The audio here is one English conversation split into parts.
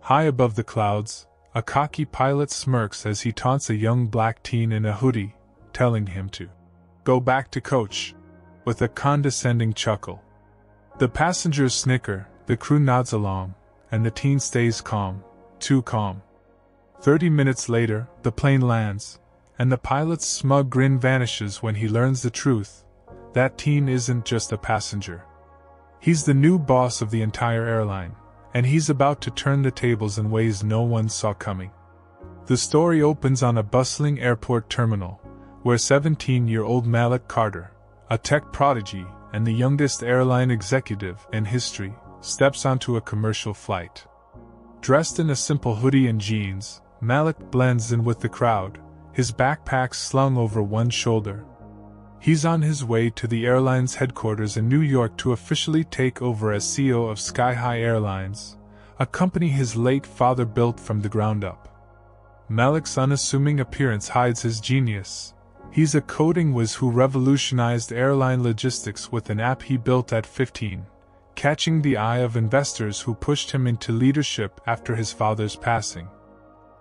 High above the clouds, a cocky pilot smirks as he taunts a young black teen in a hoodie, telling him to go back to coach, with a condescending chuckle. The passengers snicker, the crew nods along, and the teen stays calm, too calm. 30 minutes later, the plane lands, and the pilot's smug grin vanishes when he learns the truth. That teen isn't just a passenger. He's the new boss of the entire airline, and he's about to turn the tables in ways no one saw coming. The story opens on a bustling airport terminal, where 17-year-old Malik Carter, a tech prodigy and the youngest airline executive in history, steps onto a commercial flight. Dressed in a simple hoodie and jeans, Malik blends in with the crowd, his backpack slung over one shoulder. He's on his way to the airline's headquarters in New York to officially take over as CEO of SkyHigh Airlines, a company his late father built from the ground up. Malik's unassuming appearance hides his genius. He's a coding whiz who revolutionized airline logistics with an app he built at 15, catching the eye of investors who pushed him into leadership after his father's passing.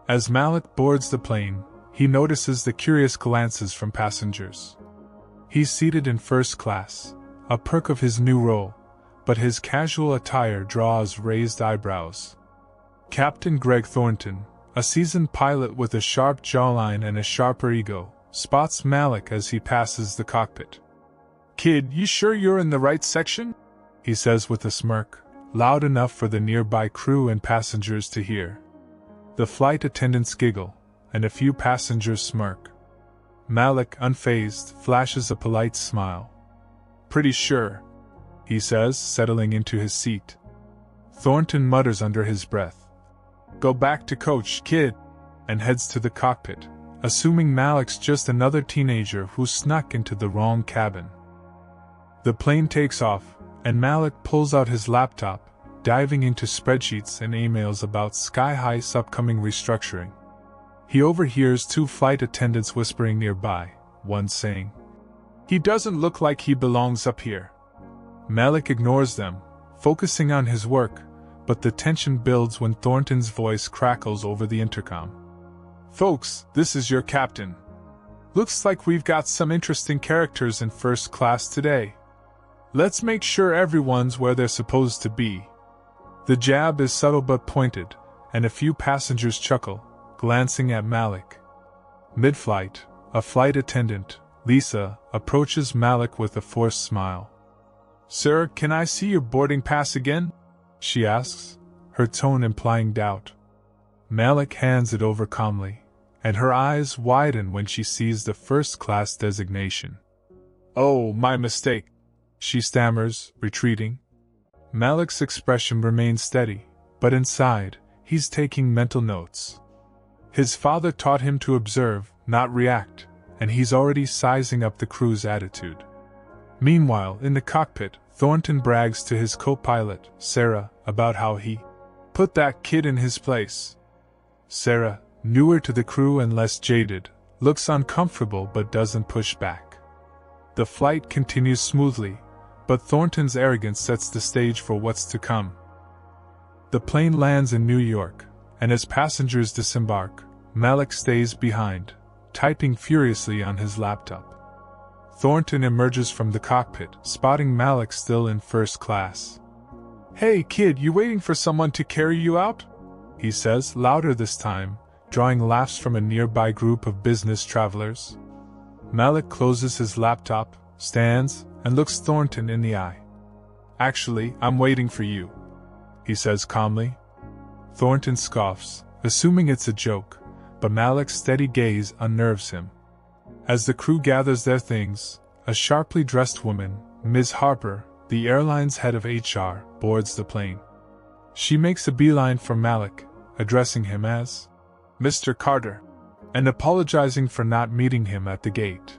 As Malik boards the plane, he notices the curious glances from passengers. He's seated in first class, a perk of his new role, but his casual attire draws raised eyebrows. Captain Greg Thornton, a seasoned pilot with a sharp jawline and a sharper ego, spots Malik as he passes the cockpit. "Kid, you sure you're in the right section?" he says with a smirk, loud enough for the nearby crew and passengers to hear. The flight attendants giggle, and a few passengers smirk. Malik, unfazed, flashes a polite smile. "Pretty sure," he says, settling into his seat. Thornton mutters under his breath, "Go back to coach, kid," and heads to the cockpit, assuming Malik's just another teenager who snuck into the wrong cabin. The plane takes off, and Malik pulls out his laptop, diving into spreadsheets and emails about SkyHigh's upcoming restructuring. He overhears two flight attendants whispering nearby, one saying, "He doesn't look like he belongs up here." Malik ignores them, focusing on his work, but the tension builds when Thornton's voice crackles over the intercom. "Folks, this is your captain. Looks like we've got some interesting characters in first class today. Let's make sure everyone's where they're supposed to be." The jab is subtle but pointed, and a few passengers chuckle, glancing at Malik. Mid-flight, a flight attendant, Lisa, approaches Malik with a forced smile. "Sir, can I see your boarding pass again?" she asks, her tone implying doubt. Malik hands it over calmly, and her eyes widen when she sees the first-class designation. "Oh, my mistake," she stammers, retreating. Malik's expression remains steady, but inside, he's taking mental notes. His father taught him to observe, not react, and he's already sizing up the crew's attitude. Meanwhile, in the cockpit, Thornton brags to his co-pilot, Sarah, about how he put that kid in his place. Sarah, newer to the crew and less jaded, looks uncomfortable but doesn't push back. The flight continues smoothly, but Thornton's arrogance sets the stage for what's to come. The plane lands in New York, and as passengers disembark, Malik stays behind, typing furiously on his laptop. Thornton emerges from the cockpit, spotting Malik still in first class. "Hey kid, you waiting for someone to carry you out?" he says, louder this time, drawing laughs from a nearby group of business travelers. Malik closes his laptop, stands, and looks Thornton in the eye. "Actually, I'm waiting for you," he says calmly. Thornton scoffs, assuming it's a joke, but Malik's steady gaze unnerves him. As the crew gathers their things, a sharply dressed woman, Ms. Harper, the airline's head of HR, boards the plane. She makes a beeline for Malik, addressing him as Mr. Carter, and apologizing for not meeting him at the gate.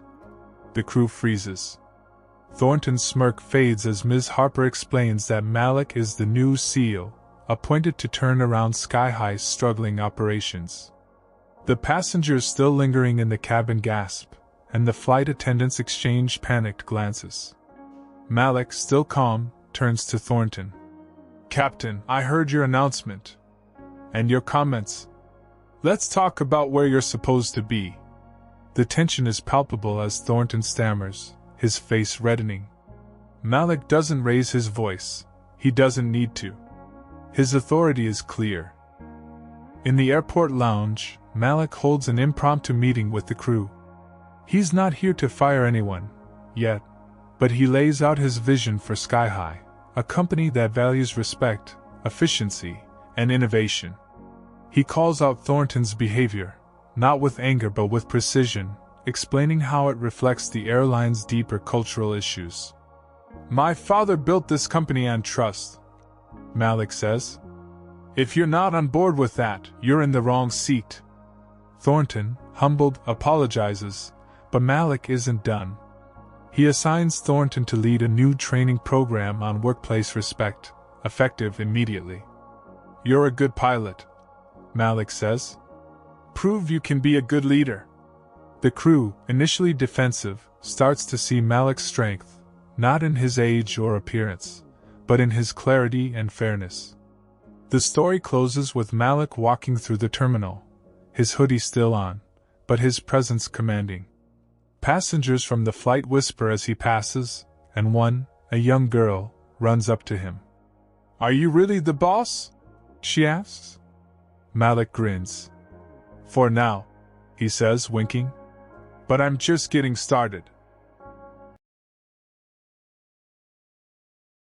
The crew freezes. Thornton's smirk fades as Ms. Harper explains that Malik is the new CEO, appointed to turn around SkyHigh's struggling operations. The passengers still lingering in the cabin gasp, and the flight attendants exchange panicked glances. Malik, still calm, turns to Thornton. "Captain, I heard your announcement. And your comments? Let's talk about where you're supposed to be. The tension is palpable as Thornton stammers, his face reddening. Malik doesn't raise his voice. He doesn't need to. His authority is clear. In the airport lounge, Malik holds an impromptu meeting with the crew. He's not here to fire anyone, yet, but he lays out his vision for SkyHigh, a company that values respect, efficiency, and innovation. He calls out Thornton's behavior, not with anger but with precision, explaining how it reflects the airline's deeper cultural issues. My father built this company on trust, Malik says. If you're not on board with that, you're in the wrong seat. Thornton, humbled, apologizes, but Malik isn't done. He assigns Thornton to lead a new training program on workplace respect, effective immediately. You're a good pilot, Malik says. Prove you can be a good leader. The crew, initially defensive, starts to see Malik's strength, not in his age or appearance, but in his clarity and fairness. The story closes with Malik walking through the terminal, his hoodie still on, but his presence commanding. Passengers from the flight whisper as he passes, and one, a young girl, runs up to him. Are you really the boss? She asks. Malik grins. For now, he says, winking. But I'm just getting started.